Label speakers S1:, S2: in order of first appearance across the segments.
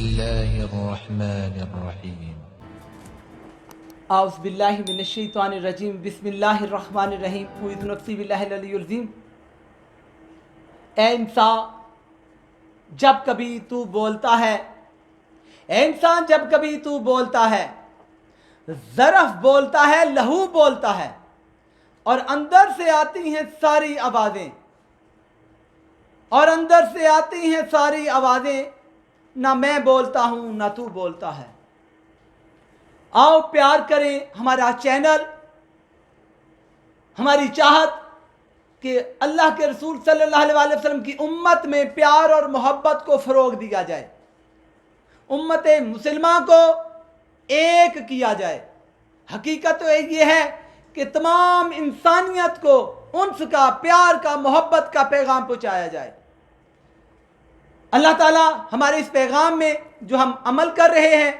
S1: الله الرحمن الرحيم
S2: اعوذ باللہ من الشیطان الرجیم بسم اللہ الرحمن الرحیم اعوذ نفسی باللہ العلی العظیم۔ اے انسان جب کبھی تو بولتا ہے، اے انسان جب کبھی تو بولتا ہے، ظرف بولتا ہے، لہو بولتا ہے اور اندر سے آتی ہیں ساری آوازیں، اور اندر سے آتی ہیں ساری آوازیں، نہ میں بولتا ہوں نہ تو بولتا ہے۔ آؤ پیار کریں ہمارا چینل، ہماری چاہت کہ اللہ کے رسول صلی اللہ علیہ وسلم کی امت میں پیار اور محبت کو فروغ دیا جائے، امت مسلمہ کو ایک کیا جائے۔ حقیقت تو یہ ہے کہ تمام انسانیت کو انس کا، پیار کا، محبت کا پیغام پہنچایا جائے۔ اللہ تعالیٰ ہمارے اس پیغام میں جو ہم عمل کر رہے ہیں،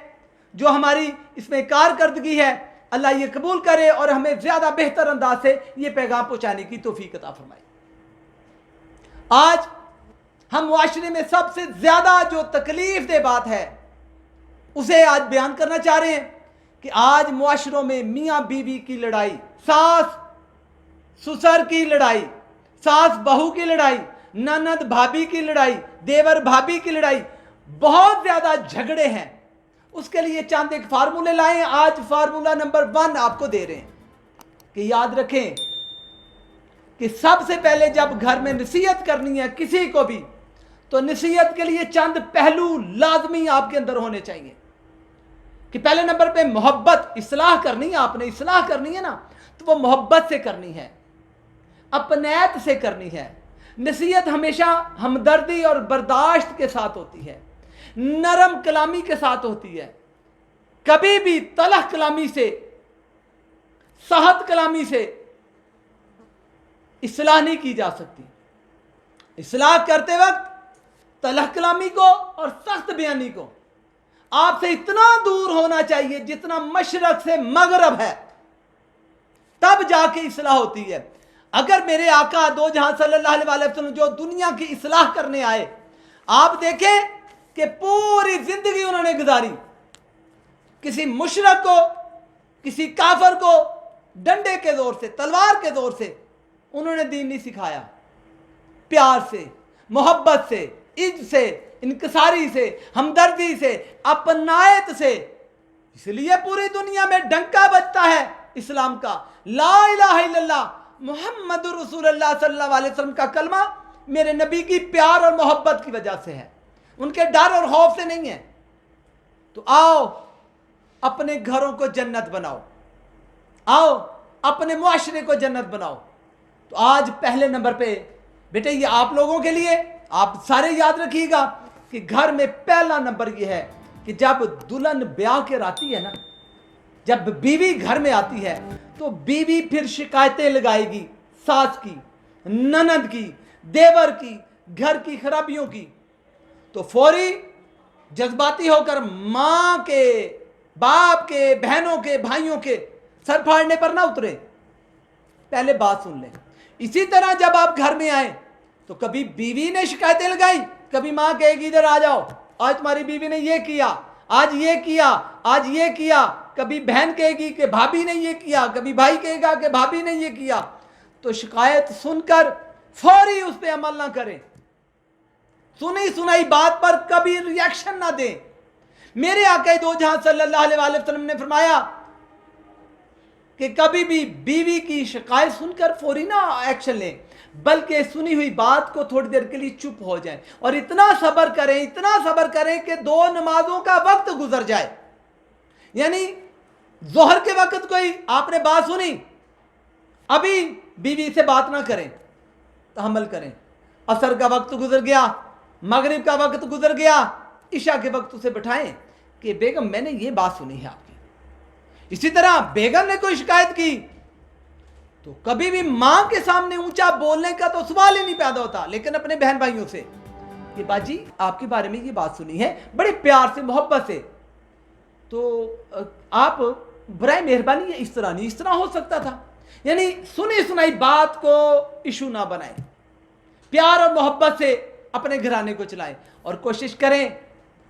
S2: جو ہماری اس میں کارکردگی ہے، اللہ یہ قبول کرے اور ہمیں زیادہ بہتر انداز سے یہ پیغام پہنچانے کی توفیق عطا فرمائے۔ آج ہم معاشرے میں سب سے زیادہ جو تکلیف دہ بات ہے اسے آج بیان کرنا چاہ رہے ہیں کہ آج معاشروں میں میاں بیوی کی لڑائی، ساس سسر کی لڑائی، ساس بہو کی لڑائی، نند بھابھی کی لڑائی، دیور بھابھی کی لڑائی، بہت زیادہ جھگڑے ہیں۔ اس کے لیے چند ایک فارمولے لائیں۔ آج فارمولہ نمبر 1 آپ کو دے رہے ہیں کہ یاد رکھیں کہ سب سے پہلے جب گھر میں نصیحت کرنی ہے کسی کو بھی، تو نصیحت کے لیے چند پہلو لازمی آپ کے اندر ہونے چاہیے۔ کہ پہلے نمبر پہ محبت، اصلاح کرنی ہے، آپ نے اصلاح کرنی ہے نا، تو وہ محبت سے کرنی ہے، اپنیت سے کرنی ہے۔ نصیحت ہمیشہ ہمدردی اور برداشت کے ساتھ ہوتی ہے، نرم کلامی کے ساتھ ہوتی ہے۔ کبھی بھی تلخ کلامی سے، سخت کلامی سے اصلاح نہیں کی جا سکتی۔ اصلاح کرتے وقت تلخ کلامی کو اور سخت بیانی کو آپ سے اتنا دور ہونا چاہیے جتنا مشرق سے مغرب ہے، تب جا کے اصلاح ہوتی ہے۔ اگر میرے آقا دو جہاں صلی اللہ علیہ وسلم جو دنیا کی اصلاح کرنے آئے، آپ دیکھیں کہ پوری زندگی انہوں نے گزاری، کسی مشرک کو، کسی کافر کو ڈنڈے کے زور سے، تلوار کے زور سے انہوں نے دین نہیں سکھایا۔ پیار سے، محبت سے، عز سے، انکساری سے، ہمدردی سے، اپنائیت سے۔ اس لیے پوری دنیا میں ڈنکا بجتا ہے اسلام کا، لا الہ الا اللہ محمد رسول اللہ صلی اللہ علیہ وسلم کا کلمہ میرے نبی کی پیار اور محبت کی وجہ سے ہے، ان کے ڈر اور خوف سے نہیں ہے۔ تو آؤ اپنے گھروں کو جنت بناؤ، آؤ اپنے معاشرے کو جنت بناؤ۔ تو آج پہلے نمبر پہ بیٹے یہ آپ لوگوں کے لیے، آپ سارے یاد رکھیے گا کہ گھر میں پہلا نمبر یہ ہے کہ جب دلہن بیاہ کے آتی ہے نا، جب بیوی گھر میں آتی ہے تو بیوی پھر شکایتیں لگائے گی ساس کی، نند کی، دیور کی، گھر کی خرابیوں کی، تو فوری جذباتی ہو کر ماں کے، باپ کے، بہنوں کے، بھائیوں کے سر پھاڑنے پر نہ اترے، پہلے بات سن لیں۔ اسی طرح جب آپ گھر میں آئیں تو کبھی بیوی نے شکایتیں لگائی، کبھی ماں کہے گی ادھر آ جاؤ، آج تمہاری بیوی نے یہ کیا، آج یہ کیا، آج یہ کیا، کبھی بہن کہے گی کہ بھابھی نے یہ کیا، کبھی بھائی کہے گا کہ بھابھی نے یہ کیا۔ تو شکایت سن کر فوری اس پہ عمل نہ کریں، سنی سنائی بات پر کبھی ری ایکشن نہ دیں۔ میرے آقا دو جہاں صلی اللہ علیہ وسلم نے فرمایا کہ کبھی بھی بیوی کی شکایت سن کر فوری نہ ایکشن لیں، بلکہ سنی ہوئی بات کو تھوڑی دیر کے لیے چپ ہو جائیں اور اتنا صبر کریں، اتنا صبر کریں کہ 2 نمازوں کا وقت گزر جائے۔ یعنی ظہر کے وقت کوئی آپ نے بات سنی، ابھی بیوی سے بات نہ کریں، تحمل کریں۔ عصر کا وقت گزر گیا، مغرب کا وقت گزر گیا، عشاء کے وقت اسے بٹھائیں کہ بیگم میں نے یہ بات سنی ہے آپ کی۔ اسی طرح بیگم نے کوئی شکایت کی تو کبھی بھی ماں کے سامنے اونچا بولنے کا تو سوال ہی نہیں پیدا ہوتا، لیکن اپنے بہن بھائیوں سے کہ باجی آپ کے بارے میں یہ بات سنی ہے، بڑے پیار سے، محبت سے، تو آپ برائے مہربانی اس طرح نہیں، اس طرح ہو سکتا تھا۔ یعنی سنی سنائی بات کو ایشو نہ بنائیں، پیار اور محبت سے اپنے گھرانے کو چلائیں اور کوشش کریں